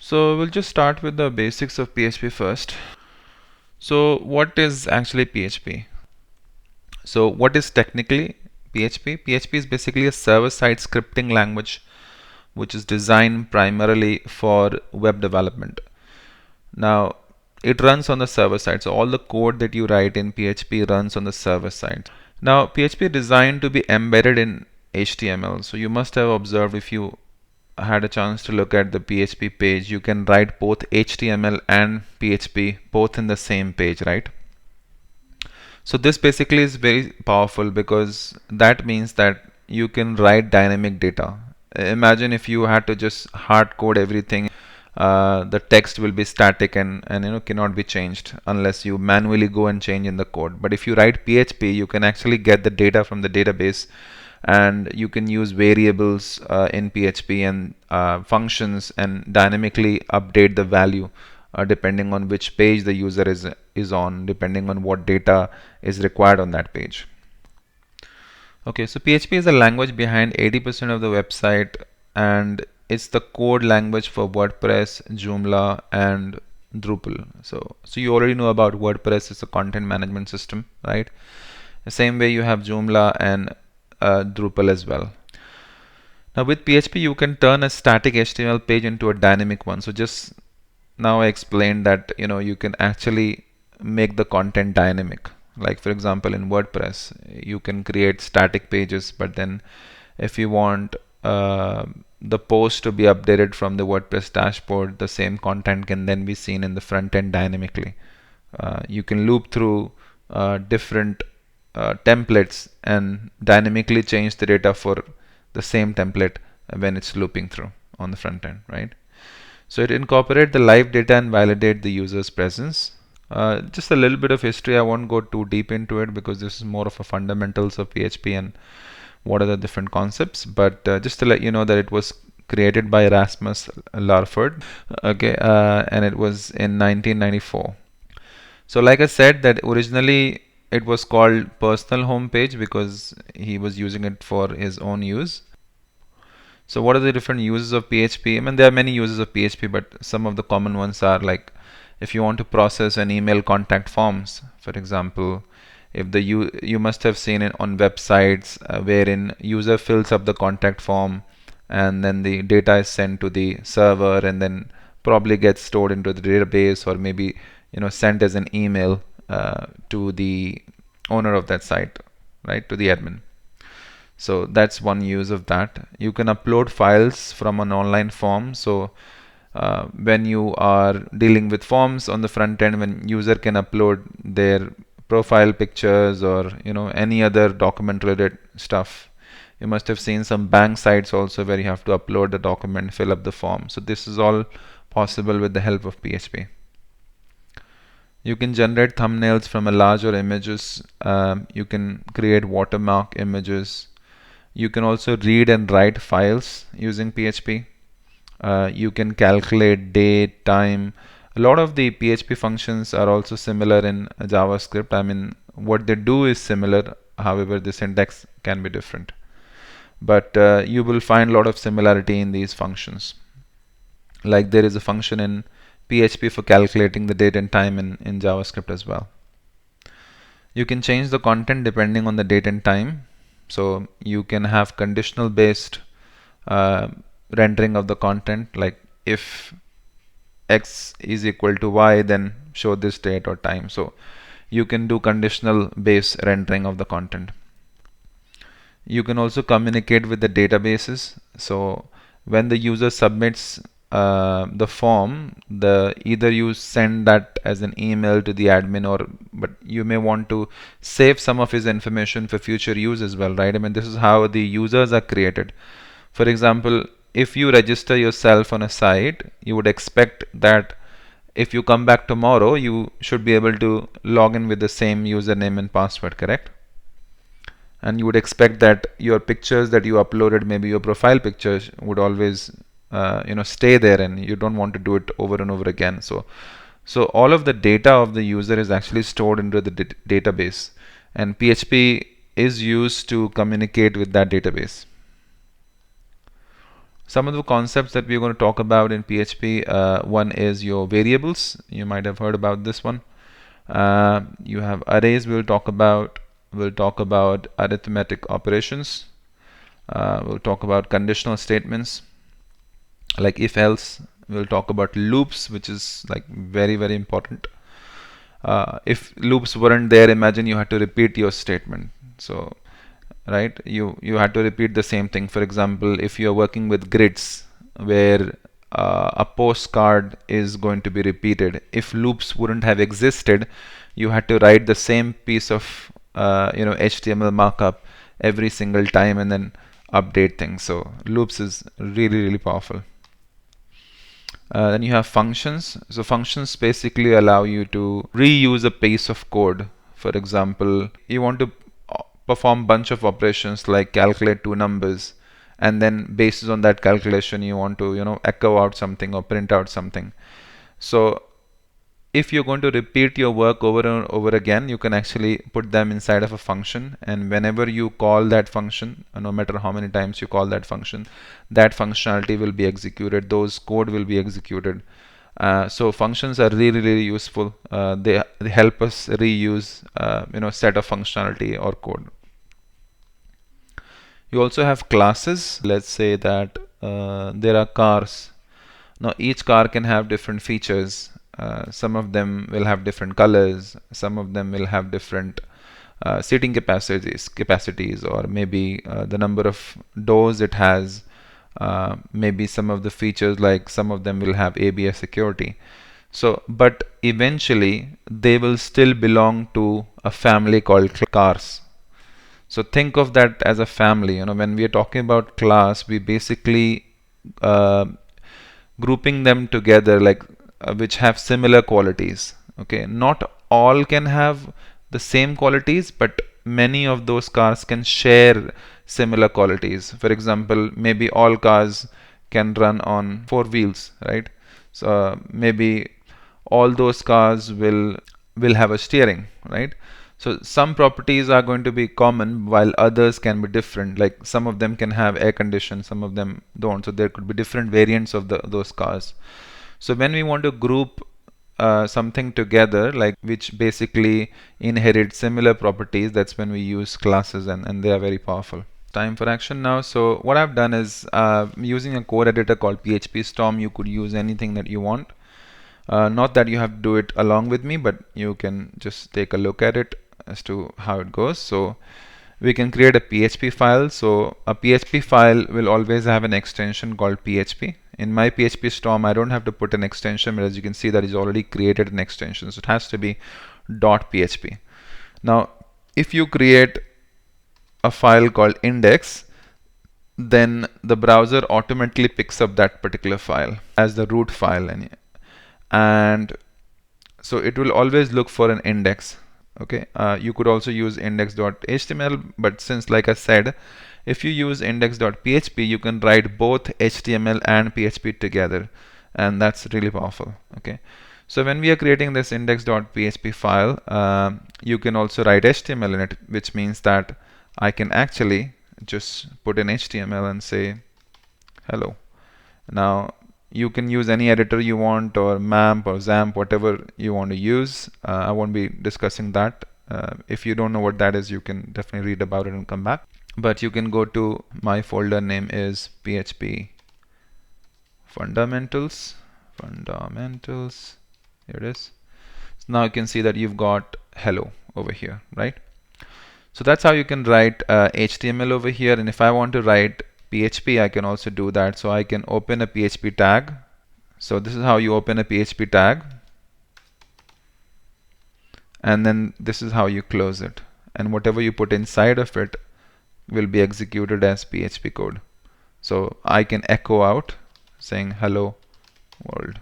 So we'll just start with the basics of PHP first. So what is actually PHP? So what is technically PHP? PHP is basically a server-side scripting language which is designed primarily for web development. Now it runs on the server side, so all the code that you write in PHP runs on the server side. Now PHP is designed to be embedded in HTML, so you must have observed, if you had a chance to look at the PHP page, you can write both HTML and PHP both in the same page, right? So this basically is very powerful because that means that you can write dynamic data. Imagine if you had to just hard code everything, the text will be static and cannot be changed unless you manually go and change in the code. But if you write PHP, you can actually get the data from the database, and you can use variables in PHP and functions and dynamically update the value depending on which page the user is on, depending on what data is required on that page. Okay, so PHP is the language behind 80% of the website, and it's the code language for WordPress, Joomla, and Drupal. So you already know about WordPress. It's a content management system, right? The same way you have Joomla and Drupal as well. Now with PHP, you can turn a static HTML page into a dynamic one. So just now I explained that you can actually make the content dynamic. Like for example, in WordPress, you can create static pages, but then if you want the post to be updated from the WordPress dashboard, the same content can then be seen in the front end dynamically. You can loop through different templates and dynamically change the data for the same template when it's looping through on the front end, right? So it incorporates the live data and validate the user's presence. Just a little bit of history. I won't go too deep into it because this is more of a fundamentals of PHP and what are the different concepts. But just to let you know that it was created by Rasmus Larford, okay, and it was in 1994. So like I said, that originally it was called personal homepage because he was using it for his own use. So what are the different uses of PHP? I mean, there are many uses of PHP, but some of the common ones are like if you want to process an email contact forms, for example, if the you must have seen it on websites wherein user fills up the contact form and then the data is sent to the server and then probably gets stored into the database or maybe sent as an email to the owner of that site, right, to the admin. So that's one use of that. You can upload files from an online form. So when you are dealing with forms on the front end, when user can upload their profile pictures or any other document related stuff. You must have seen some bank sites also where you have to upload the document, fill up the form. So this is all possible with the help of PHP. You can generate thumbnails from a larger images. You can create watermark images. You can also read and write files using PHP. You can calculate date, time. A lot of the PHP functions are also similar in JavaScript. I mean, what they do is similar. However, the syntax can be different. But you will find a lot of similarity in these functions. Like there is a function in PHP for calculating the date and time in JavaScript as well. You can change the content depending on the date and time. So you can have conditional based rendering of the content, like if x is equal to y, then show this date or time. So you can do conditional based rendering of the content. You can also communicate with the databases. So when the user submits the form, either you send that as an email to the admin, but you may want to save some of his information for future use as well, right? I mean, this is how the users are created. For example, if you register yourself on a site, you would expect that if you come back tomorrow, you should be able to log in with the same username and password, correct? And you would expect that your pictures that you uploaded, maybe your profile pictures, would always stay there, and you don't want to do it over and over again. So all of the data of the user is actually stored into the database, and PHP is used to communicate with that database. Some of the concepts that we're going to talk about in PHP, one is your variables. You might have heard about this one. You have arrays. We'll talk about arithmetic operations. We'll talk about conditional statements like if else. We'll talk about loops, which is like very, very important. If loops weren't there, imagine you had to repeat your statement. So right, you had to repeat the same thing. For example, if you're working with grids where a postcard is going to be repeated, if loops wouldn't have existed, you had to write the same piece of HTML markup every single time and then update things. So loops is really, really powerful. Then you have functions. So functions basically allow you to reuse a piece of code. For example, you want to perform bunch of operations like calculate two numbers, and then based on that calculation you want to echo out something or print out something. So if you're going to repeat your work over and over again, you can actually put them inside of a function, and whenever you call that function, no matter how many times you call that function, that functionality will be executed, those code will be executed. So functions are really, really useful. They help us reuse set of functionality or code. You also have classes. Let's say that there are cars. Now each car can have different features. Some of them will have different colors. Some of them will have different seating capacities, or maybe the number of doors it has. Maybe some of the features, like some of them will have ABS security. So, but eventually they will still belong to a family called cars. So think of that as a family. When we are talking about class, we basically grouping them together, like which have similar qualities. Okay, not all can have the same qualities, but many of those cars can share similar qualities. For example, maybe all cars can run on 4 wheels, right? So maybe all those cars will have a steering, right? So some properties are going to be common while others can be different. Like some of them can have air condition, some of them don't. So there could be different variants of those cars. So when we want to group something together, like which basically inherit similar properties, that's when we use classes, and they are very powerful. Time for action now. So what I've done is using a code editor called PHP Storm. You could use anything that you want. Not that you have to do it along with me, but you can just take a look at it as to how it goes. So we can create a PHP file. So a PHP file will always have an extension called PHP. In my PHP Storm, I don't have to put an extension, but as you can see, that is already created an extension. So it has to be .php. Now, if you create a file called index, then the browser automatically picks up that particular file as the root file, and so it will always look for an index. Okay, you could also use index.html, but since, like I said, if you use index.php, you can write both HTML and PHP together, and that's really powerful. Okay, so when we are creating this index.php file, you can also write HTML in it, which means that I can actually just put in HTML and say hello. Now you can use any editor you want, or MAMP or XAMPP, whatever you want to use. I won't be discussing that. If you don't know what that is, you can definitely read about it and come back. But you can go to my folder name is PHP fundamentals. Here it is. So now you can see that you've got hello over here, right? So that's how you can write HTML over here. And if I want to write PHP, I can also do that. So I can open a PHP tag. So this is how you open a PHP tag, and then this is how you close it, and whatever you put inside of it will be executed as PHP code. So I can echo out saying hello world,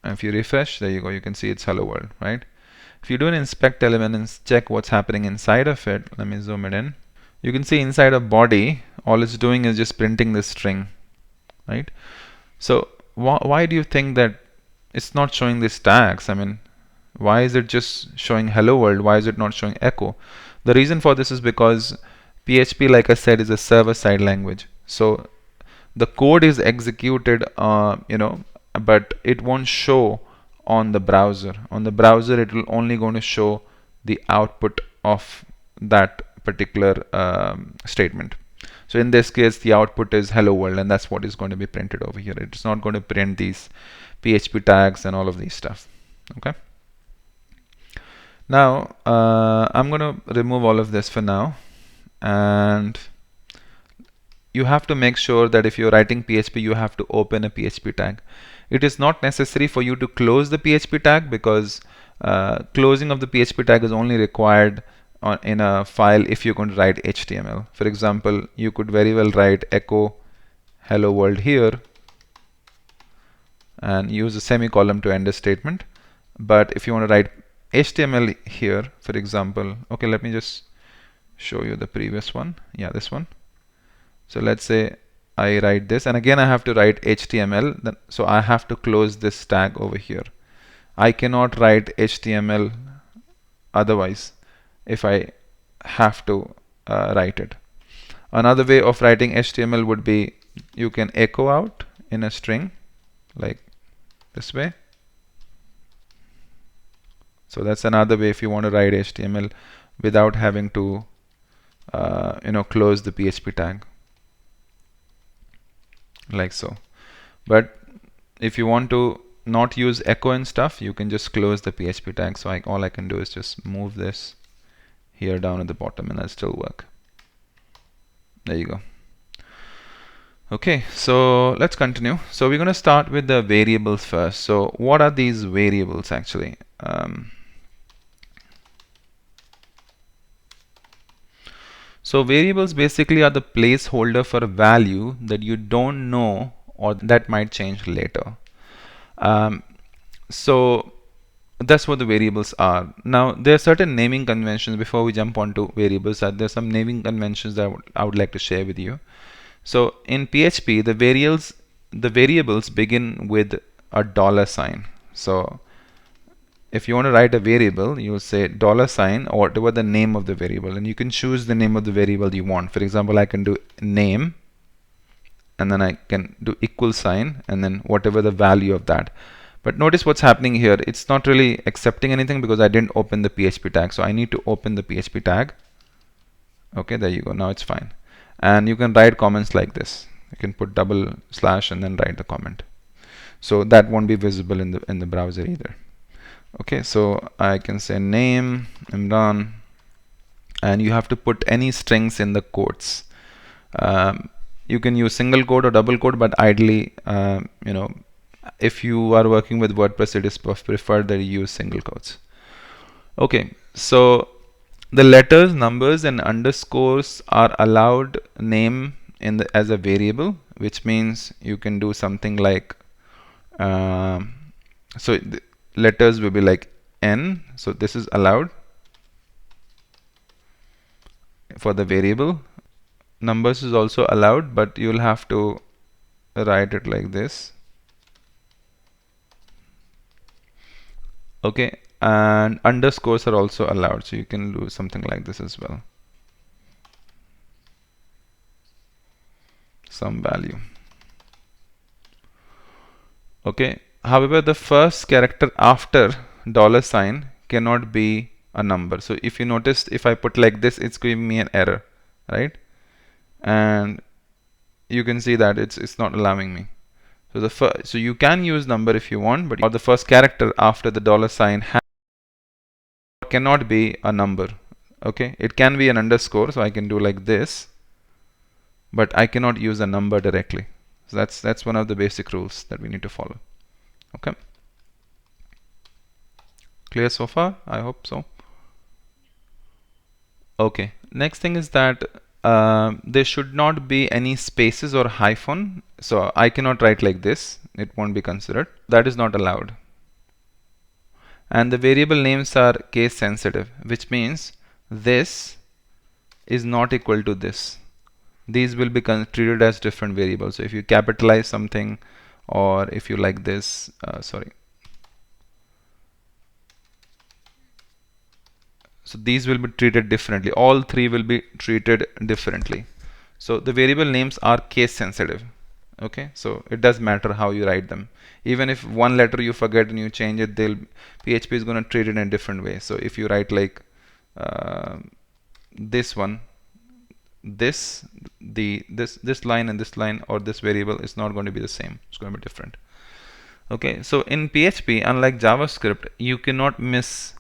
and if you refresh, there you go, you can see it's hello world, right? If you do an inspect element and check what's happening inside of it, let me zoom it in. You can see inside of body, all it's doing is just printing this string, right? So why do you think that it's not showing these tags? I mean, why is it just showing hello world? Why is it not showing echo? The reason for this is because PHP, like I said, is a server-side language. So the code is executed, but it won't show on the browser. On the browser, it will only going to show the output of that particular statement. So in this case, the output is hello world, and that's what is going to be printed over here. It's not going to print these PHP tags and all of these stuff. Okay. Now I'm going to remove all of this for now, and you have to make sure that if you're writing PHP, you have to open a PHP tag. It is not necessary for you to close the PHP tag, because closing of the PHP tag is only required in a file if you're going to write HTML. For example, you could very well write echo hello world here and use a semicolon to end a statement. But if you want to write HTML here, for example, okay, let me just show you the previous one. Yeah, this one. So let's say I write this, and again I have to write HTML, so I have to close this tag over here. I cannot write HTML otherwise if I have to write it. Another way of writing HTML would be, you can echo out in a string like this way. So that's another way if you want to write HTML without having to close the PHP tag, like so. But if you want to not use echo and stuff, you can just close the PHP tag. So all I can do is just move this here down at the bottom, and that'll still work. There you go. Okay, so let's continue. So we're going to start with the variables first. So what are these variables actually? So variables basically are the placeholder for a value that you don't know or that might change later. So that's what the variables are. Now there are certain naming conventions before we jump onto variables. There's some naming conventions that I would like to share with you. So in PHP, the variables begin with a $sign. So if you want to write a variable, you will say $sign or whatever the name of the variable, and you can choose the name of the variable you want. For example, I can do name, and then I can do equal sign, and then whatever the value of that. But notice what's happening here. It's not really accepting anything because I didn't open the PHP tag. So I need to open the PHP tag. Okay, there you go. Now it's fine. And you can write comments like this. You can put double slash and then write the comment. So that won't be visible in the browser either. Okay, so I can say name Imran, and you have to put any strings in the quotes. You can use single quote or double quote, but ideally, if you are working with WordPress, it is preferred that you use single quotes. Okay, so the letters, numbers, and underscores are allowed name as a variable, which means you can do something like so the letters will be like N, so this is allowed for the variable. Numbers is also allowed, but you'll have to write it like this. Okay, and underscores are also allowed, so you can do something like this as well, some value. Okay, however, the first character after $sign cannot be a number. So if you notice, if I put like this, it's giving me an error, right? And you can see that it's not allowing me. So so you can use number if you want, but the first character after the $sign cannot be a number. Okay, it can be an underscore, so I can do like this, but I cannot use a number directly. So that's one of the basic rules that we need to follow. Okay, clear so far? I hope so. Okay, next thing is that there should not be any spaces or hyphen. So I cannot write like this, it won't be considered. That is not allowed. And the variable names are case sensitive, which means this is not equal to this. These will be treated as different variables. So if you capitalize something, or if you like this, So these will be treated differently. All three will be treated differently. So the variable names are case sensitive. Okay, so it does matter how you write them. Even if one letter you forget and you change it, PHP is going to treat it in a different way. So if you write like this one, this line and this line or this variable is not going to be the same. It's going to be different. Okay, so in PHP, unlike JavaScript, you cannot miss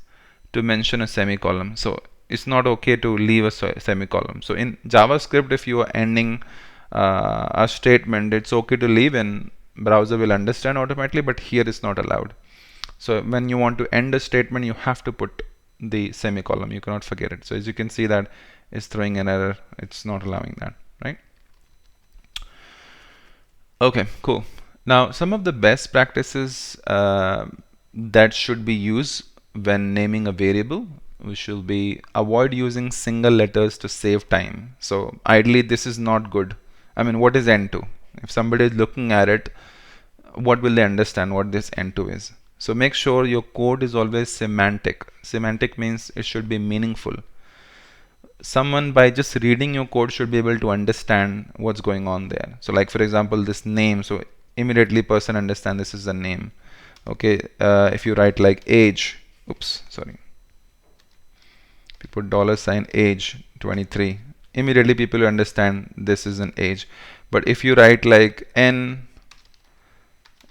to mention a semicolon. So it's not okay to leave a semicolon. So in JavaScript, if you are ending a statement, it's okay to leave and browser will understand automatically, but here it's not allowed. So when you want to end a statement, you have to put the semicolon. You cannot forget it. So as you can see, that is throwing an error. It's not allowing that, right? Okay, cool. Now, some of the best practices that should be used when naming a variable, we should be avoid using single letters to save time. So ideally, this is not good. I mean, what is N2? If somebody is looking at it, what will they understand what this N2 is? So make sure your code is always semantic. Semantic means it should be meaningful. Someone by just reading your code should be able to understand what's going on there. So like for example, this name, so immediately person understand this is a name. Okay, if you write like age, oops, sorry, if you put $ age 23, immediately people will understand this is an age. But if you write like n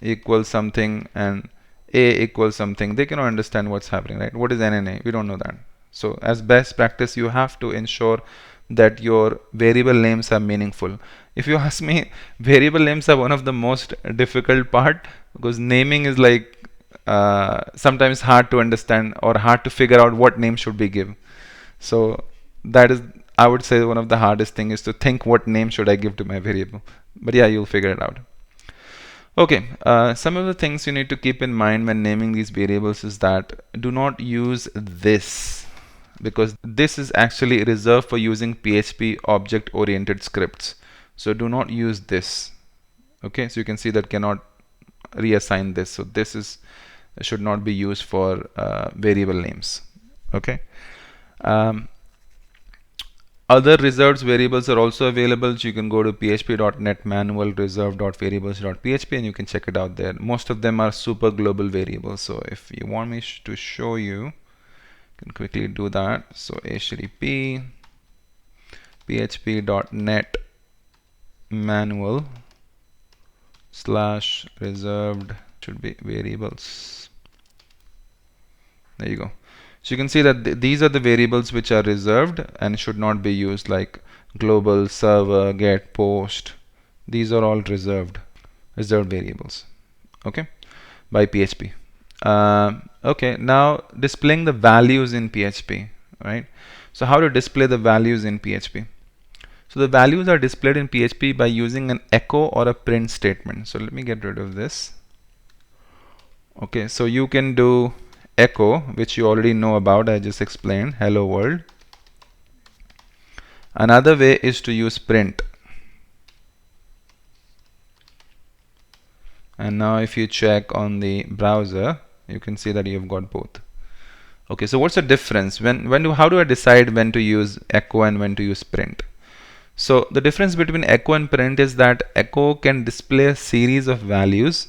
equals something and a equals something, they cannot understand what's happening, right? What is n and a? We don't know that. So as best practice, you have to ensure that your variable names are meaningful. If you ask me, variable names are one of the most difficult part, because naming is like sometimes hard to understand or hard to figure out what name should be given. So that is, I would say, one of the hardest thing is to think what name should I give to my variable. But yeah, you'll figure it out. Okay, some of the things you need to keep in mind when naming these variables is that do not use this, because this is actually reserved for using PHP object-oriented scripts. So do not use this. Okay, so you can see that cannot reassign this. So this is should not be used for variable names. Okay. Other reserved variables are also available. So you can go to php.net manual reserved.variables.php and you can check it out there. Most of them are super global variables. So if you want me to show you, can quickly do that. So http php.net manual /reserved should be variables. There you go. So you can see that these are the variables which are reserved and should not be used, like global, server, get, post. These are all reserved variables. Okay, by PHP. Okay, now displaying the values in PHP, right? So how to display the values in PHP? So the values are displayed in PHP by using an echo or a print statement. So let me get rid of this. Okay, so you can do echo, which you already know about. I just explained, hello world. Another way is to use print. And now if you check on the browser, you can see that you've got both. Okay, so what's the difference? How do I decide when to use echo and when to use print? So the difference between echo and print is that echo can display a series of values.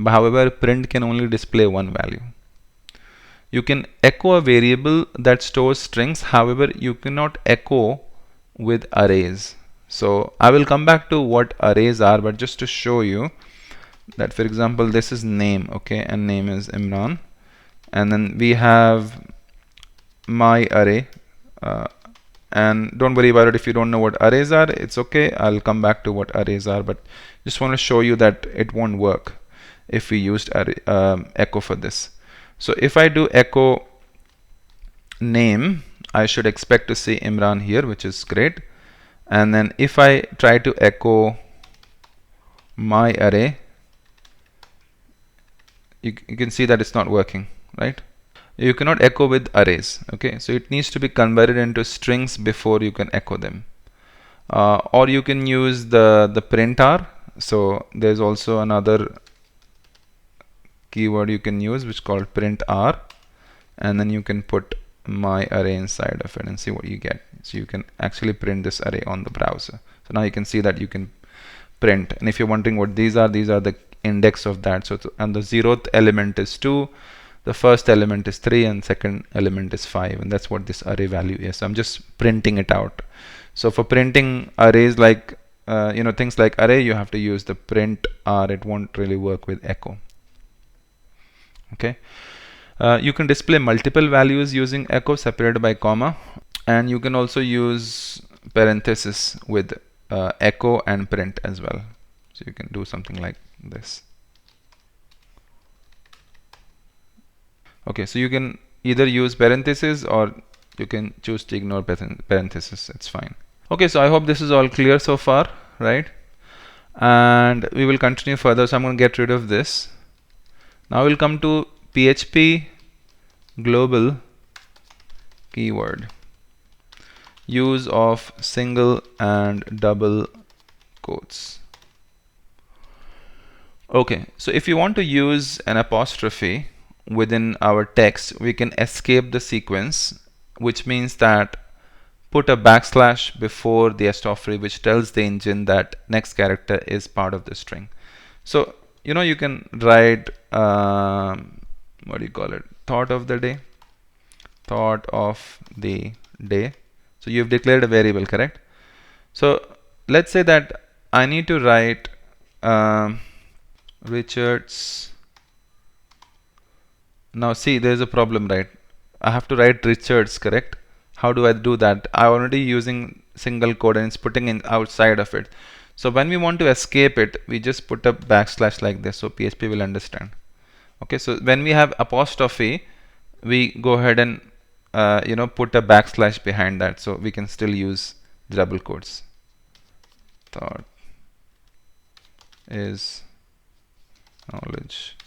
However, print can only display one value. You can echo a variable that stores strings. However, you cannot echo with arrays. So I will come back to what arrays are, but just to show you that, for example, this is name, okay, and name is Imran, and then we have my array, and don't worry about it if you don't know what arrays are. It's okay, I'll come back to what arrays are, but just want to show you that it won't work if we used array, echo for this. So if I do echo name, I should expect to see Imran here, which is great. And then if I try to echo my array, you can see that it's not working, right? You cannot echo with arrays. Okay, so it needs to be converted into strings before you can echo them. Or you can use the printar. So there's also another keyword you can use, which is called print r, and then you can put my array inside of it and see what you get. So you can actually print this array on the browser. So now you can see that you can print, and if you're wondering what these are the index of that. So and the 0th element is 2, the first element is 3, and second element is 5, and that's what this array value is. So I'm just printing it out. So for printing arrays like things like array, you have to use the print r. It won't really work with echo. Okay. You can display multiple values using echo separated by comma, and you can also use parenthesis with echo and print as well. So you can do something like this. Okay, so you can either use parenthesis or you can choose to ignore parenthesis. It's fine. Okay, so I hope this is all clear so far, right? And we will continue further. So I'm going to get rid of this. Now we'll come to PHP global keyword, use of single and double quotes. Okay, so if you want to use an apostrophe within our text, we can escape the sequence, which means that put a backslash before the apostrophe, which tells the engine that next character is part of the string. So you can write what do you call it, thought of the day. So you've declared a variable, correct? So let's say that I need to write Richard's. Now see, there's a problem, right? I have to write Richard's, correct? How do I do that? I'm already using single quote and it's putting in outside of it. So when we want to escape it, we just put a backslash like this, so PHP will understand. Okay, so when we have apostrophe, we go ahead and put a backslash behind that, so we can still use the double quotes. Thought is knowledge.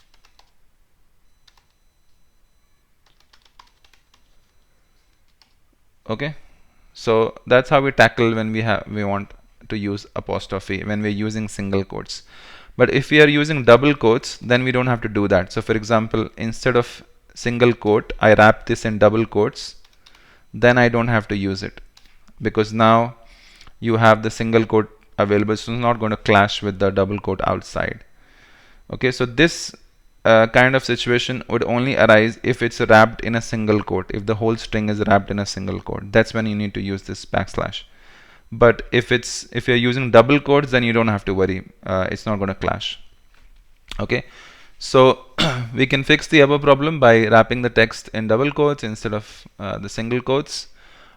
Okay, so that's how we tackle when we want to use apostrophe when we're using single quotes. But if we are using double quotes, then we don't have to do that. So for example, instead of single quote, I wrap this in double quotes, then I don't have to use it, because now you have the single quote available, so it's not going to clash with the double quote outside. Okay, so this kind of situation would only arise if it's wrapped in a single quote. If the whole string is wrapped in a single quote, that's when you need to use this backslash. But if you're using double quotes, then you don't have to worry. It's not going to clash. Okay, so we can fix the above problem by wrapping the text in double quotes instead of the single quotes.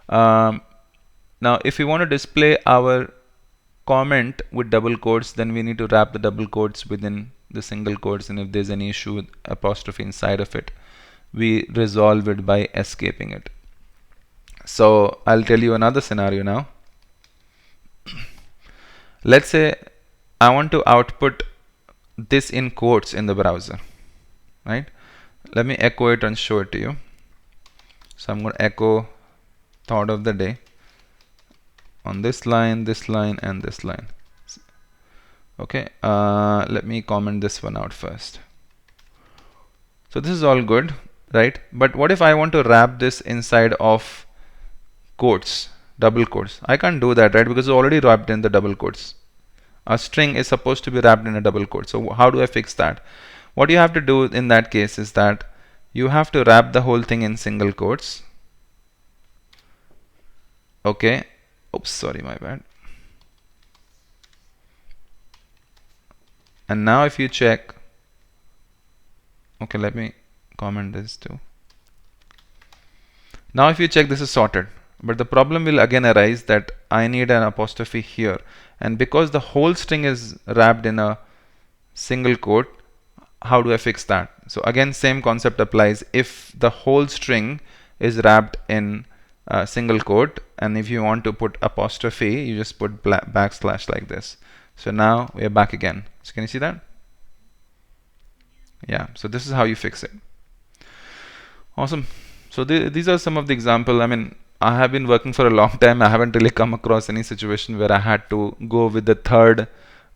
Now if we want to display our comment with double quotes, then we need to wrap the double quotes within the single quotes, and if there's any issue with apostrophe inside of it, we resolve it by escaping it. So I'll tell you another scenario now. Let's say I want to output this in quotes in the browser, right? Let me echo it and show it to you. So I'm going to echo thought of the day on this line, and this line. Okay, let me comment this one out first. So this is all good, right? But what if I want to wrap this inside of quotes, double quotes? I can't do that, right? Because it's already wrapped in the double quotes. A string is supposed to be wrapped in a double quote. So how do I fix that? What you have to do in that case is that you have to wrap the whole thing in single quotes. Okay. Oops, sorry, my bad. And now if you check, okay, let me comment this too. Now if you check, this is sorted, but the problem will again arise that I need an apostrophe here, and because the whole string is wrapped in a single quote, how do I fix that? So again, same concept applies. If the whole string is wrapped in a single quote, and if you want to put apostrophe, you just put backslash like this. So now we are back again. So can you see that? Yeah, so this is how you fix it. Awesome. So these are some of the example. I mean, I have been working for a long time. I haven't really come across any situation where I had to go with the third.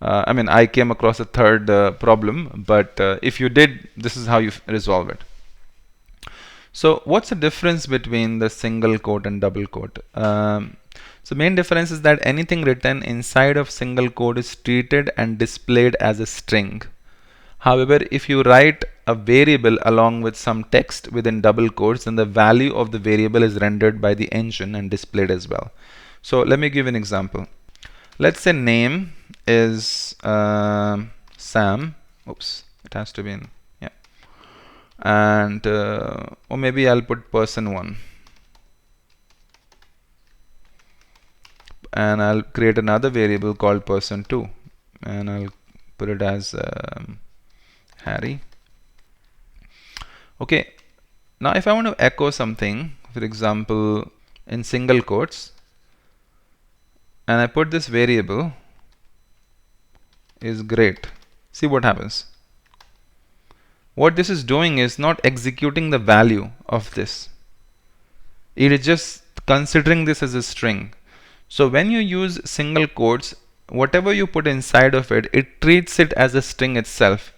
I mean, I came across a third problem, but if you did, this is how you resolve it. So what's the difference between the single quote and double quote? So main difference is that anything written inside of single quote is treated and displayed as a string. However, if you write a variable along with some text within double quotes, then the value of the variable is rendered by the engine and displayed as well. So let me give an example. Let's say name is Sam. Oops, it has to be in, yeah. And or maybe I'll put person1. And I'll create another variable called person2. And I'll put it as Harry. Okay, now if I want to echo something, for example, in single quotes, and I put this variable is great, see what happens. What this is doing is not executing the value of this. It is just considering this as a string. So when you use single quotes, whatever you put inside of it, it treats it as a string itself.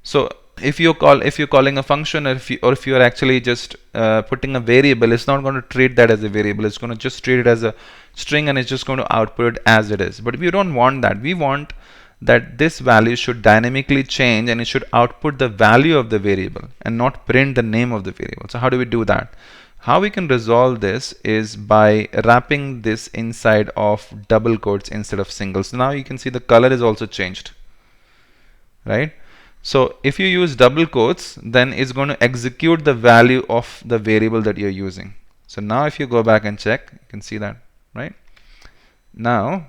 So if you're calling a function, or if you're actually just putting a variable, it's not going to treat that as a variable. It's going to just treat it as a string, and it's just going to output it as it is. But we don't want that. We want that this value should dynamically change, and it should output the value of the variable and not print the name of the variable. So how do we do that? How we can resolve this is by wrapping this inside of double quotes instead of single. So now you can see the color is also changed, right? So if you use double quotes, then it's going to execute the value of the variable that you're using. So now if you go back and check, you can see that, right? Now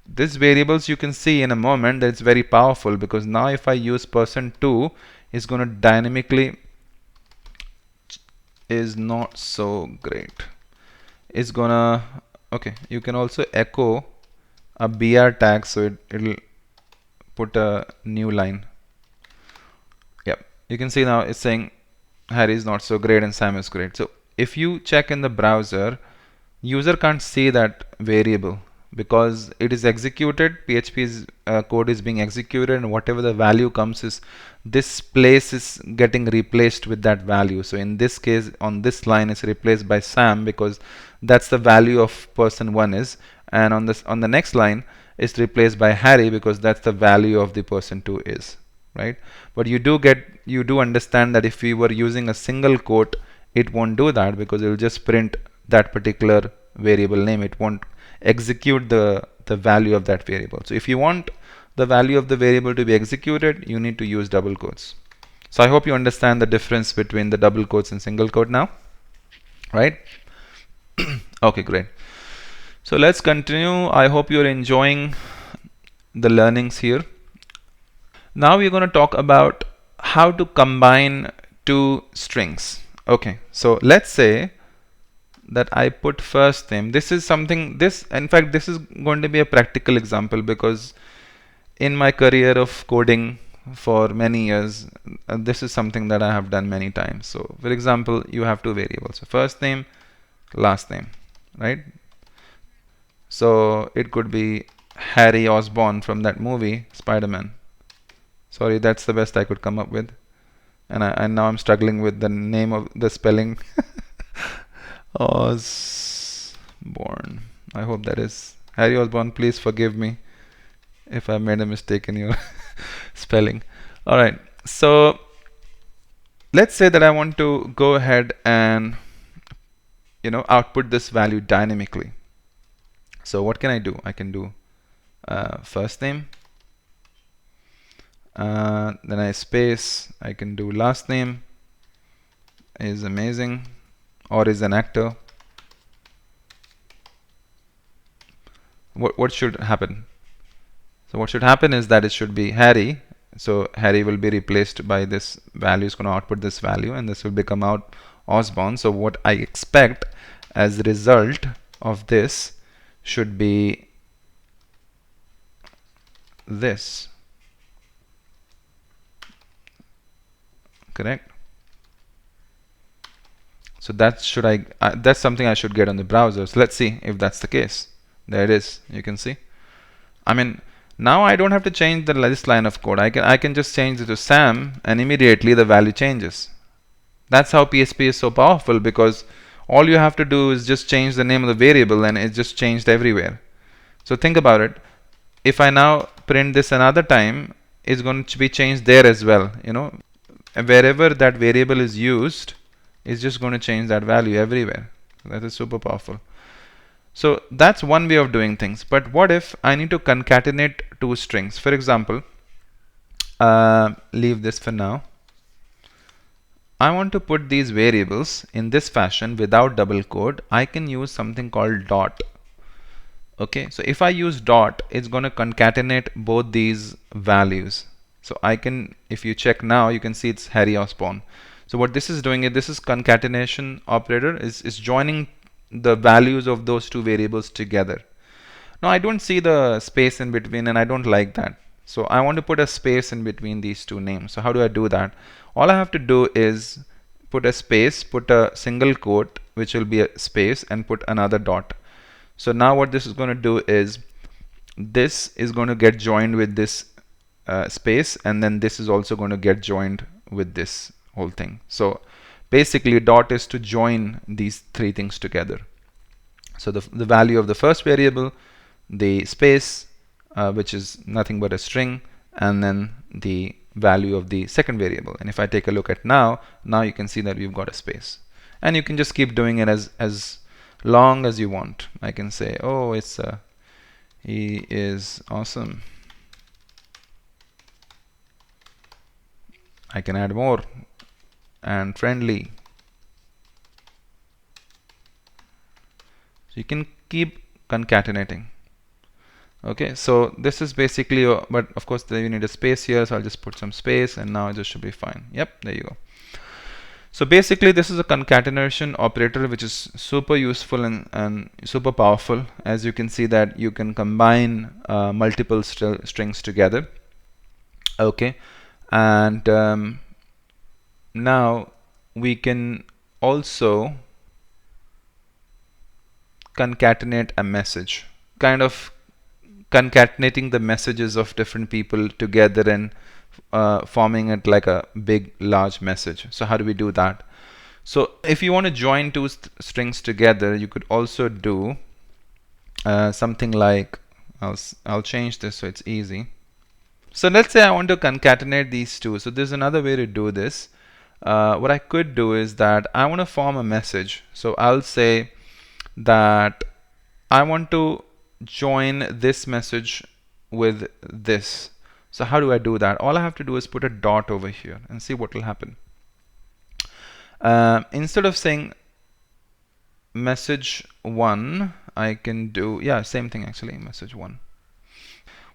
this variables, you can see in a moment that it's very powerful, because now if I use person2, it's going to dynamically is not so great. It's gonna, okay, you can also echo a br tag, so it'll put a new line. Yep, you can see now it's saying Harry is not so great and Sam is great. So if you check in the browser, user can't see that variable because it is executed. PHP's code is being executed, and whatever the value comes is this place is getting replaced with that value. So in this case, on this line is replaced by Sam because that's the value of person1 is, and on the next line is replaced by Harry because that's the value of the person2 is, right? But you do understand that if we were using a single quote, it won't do that, because it will just print that particular variable name. It won't execute the value of that variable. So if you want the value of the variable to be executed, you need to use double quotes. So I hope you understand the difference between the double quotes and single quote now, right? Okay, great. So let's continue. I hope you're enjoying the learnings here. Now we're going to talk about how to combine two strings. Okay, so let's say that I put first name. This is something, in fact, this is going to be a practical example, because in my career of coding for many years, this is something that I have done many times. So for example, you have two variables, so first name, last name, right? So it could be Harry Osborn from that movie, Spider-Man. Sorry, that's the best I could come up with. And now I'm struggling with the name of the spelling. Osborn. I hope that is Harry Osborn. Please forgive me if I made a mistake in your spelling. Alright, so let's say that I want to go ahead and output this value dynamically. So what can I do? I can do first name, then I space, I can do last name is amazing, or is an actor. What should happen? So what should happen is that it should be Harry. So Harry will be replaced by this value. Is going to output this value, and this will become out Osborn. So what I expect as a result of this should be this. Correct? So that's something I should get on the browser. So let's see if that's the case. There it is. You can see. I mean, now I don't have to change this line of code. I can just change it to Sam, and immediately the value changes. That's how PHP is so powerful, because all you have to do is just change the name of the variable and it's just changed everywhere. So think about it. If I now print this another time, it's going to be changed there as well. And wherever that variable is used, it's just going to change that value everywhere. That is super powerful. So that's one way of doing things. But what if I need to concatenate two strings? For example, leave this for now. I want to put these variables in this fashion without double quote. I can use something called dot. Okay, so if I use dot, it's going to concatenate both these values. So I can, if you check now, you can see it's Harry Osborne. So what this is doing is, this is concatenation operator is joining the values of those two variables together. Now I don't see the space in between, and I don't like that. So I want to put a space in between these two names. So how do I do that? All I have to do is put a space, put a single quote, which will be a space, and put another dot. So now what this is going to do is, this is going to get joined with this space, and then this is also going to get joined with this whole thing. So basically dot is to join these three things together. So the value of the first variable, the space, which is nothing but a string, and then the value of the second variable. And if I take a look at now you can see that we've got a space. And you can just keep doing it as long as you want. I can say, oh, it's he is awesome. I can add more, and friendly. So you can keep concatenating. Okay, so this is basically, but of course you need a space here, so I'll just put some space, and now this should be fine. Yep, there you go. So basically this is a concatenation operator, which is super useful and super powerful. As you can see that you can combine multiple strings together. Okay, and now we can also concatenate a message, kind of concatenating the messages of different people together and forming it like a big large message. So how do we do that? So if you want to join two strings together, you could also do something like, I'll change this so it's easy. So let's say I want to concatenate these two. So there's another way to do this. What I could do is that I want to form a message. So I'll say that I want to join this message with this. So how do I do that? All I have to do is put a dot over here and see what will happen. Instead of saying message 1, I can do, yeah, same thing actually, message 1.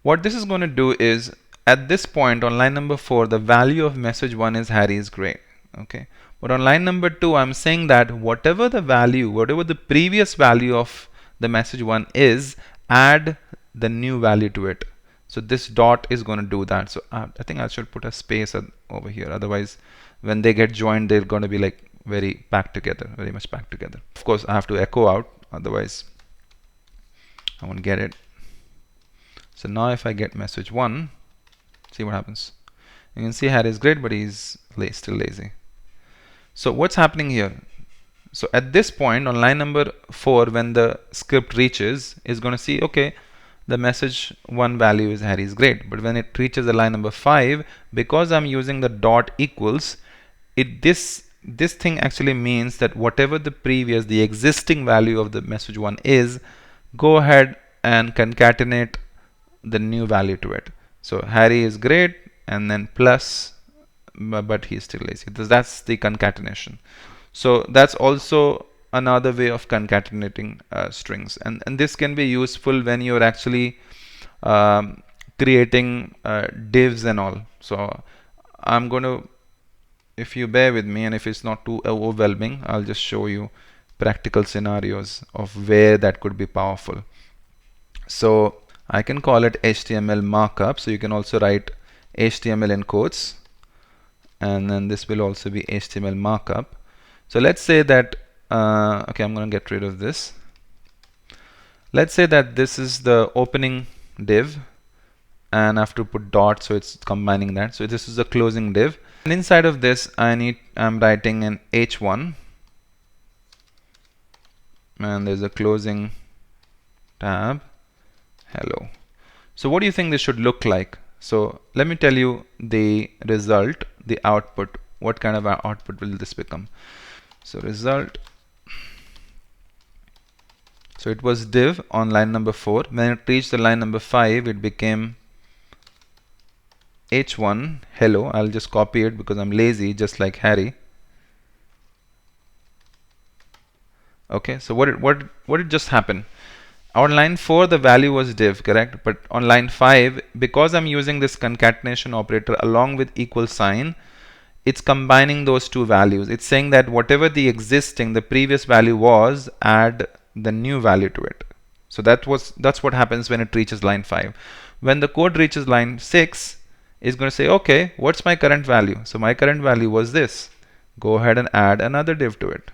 What this is going to do is, at this point on line number 4, the value of message 1 is Harry is great. Okay, but on line number 2, I'm saying that whatever the previous value of the message 1 is, add the new value to it. So this dot is going to do that. So I think I should put a space over here. Otherwise, when they get joined, they're going to be like very packed together, very much packed together. Of course, I have to echo out. Otherwise, I won't get it. So now if I get message 1, see what happens. You can see Harry is great, but he's still lazy. So what's happening here? So at this point on line number 4, when the script reaches, it's going to see, okay, the message 1 value is Harry is great. But when it reaches the line number 5, because I'm using the dot equals, this thing actually means that whatever the existing value of the message 1 is, go ahead and concatenate the new value to it. So Harry is great, and then plus, but he's still lazy. That's the concatenation. So that's also another way of concatenating strings, and this can be useful when you're actually creating divs and all. So I'm going to, if you bear with me and if it's not too overwhelming, I'll just show you practical scenarios of where that could be powerful. So I can call it HTML markup. So you can also write HTML in quotes, and then this will also be HTML markup. So let's say that, okay, I'm going to get rid of this. Let's say that this is the opening div, and I have to put dot, so it's combining that. So this is a closing div, and inside of this I'm writing an h1, and there's a closing tab, hello. So what do you think this should look like? So let me tell you the result, the output. What kind of output will this become? So result, so it was div on line number 4. When it reached the line number 5, it became h1 hello. I'll just copy it because I'm lazy, just like Harry. Okay, so what did just happen? On line 4 the value was div, correct? But on line 5, because I'm using this concatenation operator along with equal sign, it's combining those two values. It's saying that whatever the previous value was, add the new value to it. So that's what happens when it reaches line 5. When the code reaches line 6, it's going to say, okay, what's my current value? So my current value was this. Go ahead and add another div to it.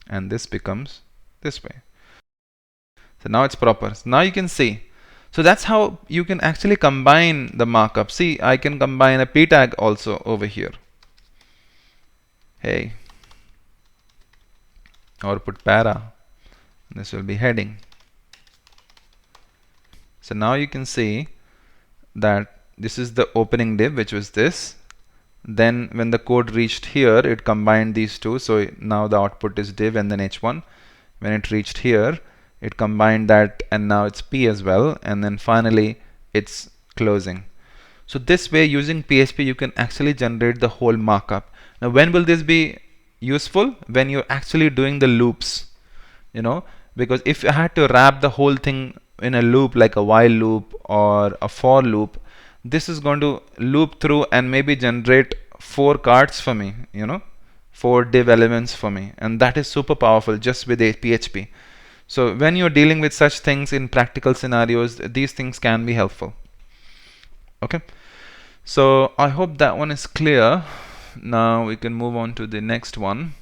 And this becomes this way. So now it's proper. So now you can see. So that's how you can actually combine the markup. See, I can combine a p tag also over here. Hey, or put para. This will be heading. So now you can see that this is the opening div, which was this. Then when the code reached here, it combined these two. So now the output is div and then h1. When it reached here, it combined that, and now it's p as well. And then finally, it's closing. So this way, using PHP, you can actually generate the whole markup. Now, when will this be useful? When you're actually doing the loops, because if you had to wrap the whole thing in a loop, like a while loop or a for loop, this is going to loop through and maybe generate 4 cards for me, 4 div elements for me. And that is super powerful just with a PHP. So when you're dealing with such things in practical scenarios, these things can be helpful. Okay, so I hope that one is clear. Now we can move on to the next one.